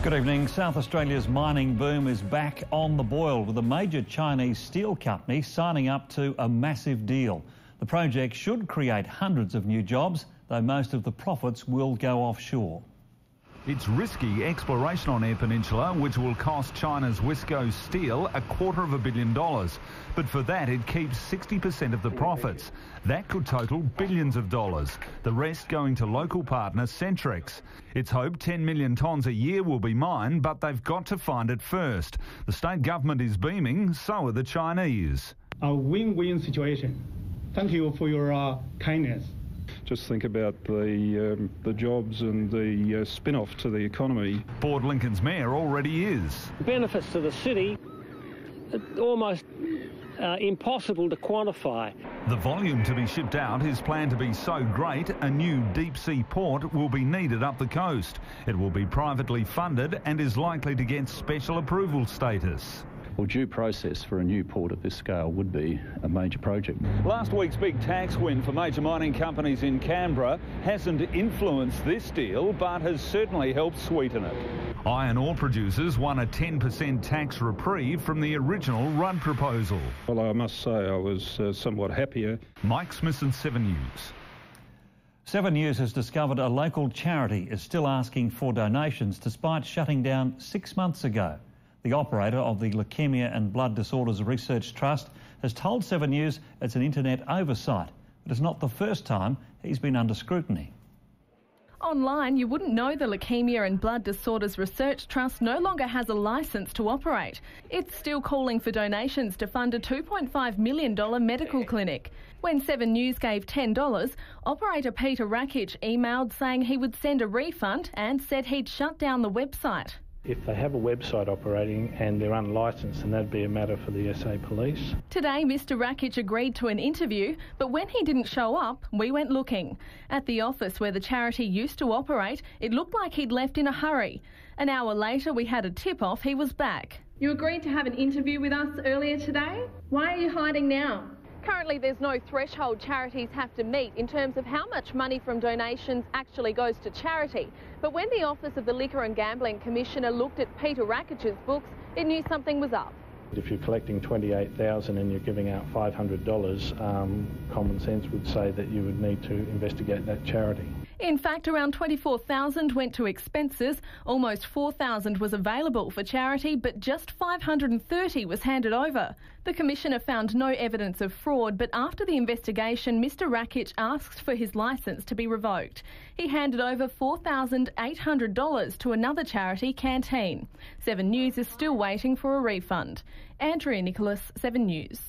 Good evening. South Australia's mining boom is back on the boil, with a major Chinese steel company signing up to a massive deal. The project should create hundreds of new jobs, though most of the profits will go offshore. It's risky exploration on Eyre Peninsula, which will cost China's Wisco Steel $250 million. But for that, it keeps 60% of the profits. That could total billions of dollars, the rest going to local partner Centrex. It's hoped 10 million tonnes a year will be mined, but they've got to find it first. The state government is beaming, so are the Chinese. A win-win situation. Thank you for your kindness. Just think about the jobs and the spin-off to the economy. Port Lincoln's mayor already is. Benefits to the city are almost impossible to quantify. The volume to be shipped out is planned to be so great, a new deep-sea port will be needed up the coast. It will be privately funded and is likely to get special approval status. Well, due process for a new port of this scale would be a major project. Last week's big tax win for major mining companies in Canberra hasn't influenced this deal, but has certainly helped sweeten it. Iron ore producers won a 10% tax reprieve from the original Rudd proposal. Well, I must say I was somewhat happier. Mike Smith, 7 News. 7 News has discovered a local charity is still asking for donations despite shutting down 6 months ago. The operator of the Leukaemia and Blood Disorders Research Trust has told 7 News it's an internet oversight, but it's not the first time he's been under scrutiny. Online, you wouldn't know the Leukaemia and Blood Disorders Research Trust no longer has a licence to operate. It's still calling for donations to fund a $2.5 million medical clinic. When 7 News gave $10, operator Peter Rakic emailed saying he would send a refund and said he'd shut down the website. If they have a website operating and they're unlicensed, then that'd be a matter for the SA Police. Today, Mr Rakic agreed to an interview, but when he didn't show up, we went looking. At the office where the charity used to operate, it looked like he'd left in a hurry. An hour later, we had a tip-off he was back. You agreed to have an interview with us earlier today? Why are you hiding now? Currently, there's no threshold charities have to meet in terms of how much money from donations actually goes to charity. But when the Office of the Liquor and Gambling Commissioner looked at Peter Rakic's books, it knew something was up. If you're collecting $28,000 and you're giving out $500, common sense would say that you would need to investigate that charity. In fact, around $24,000 went to expenses, almost $4,000 was available for charity, but just $530 was handed over. The Commissioner found no evidence of fraud, but after the investigation, Mr Rakic asked for his licence to be revoked. He handed over $4,800 to another charity, Canteen. 7 News is still waiting for a refund. Andrea Nicholas, 7 News.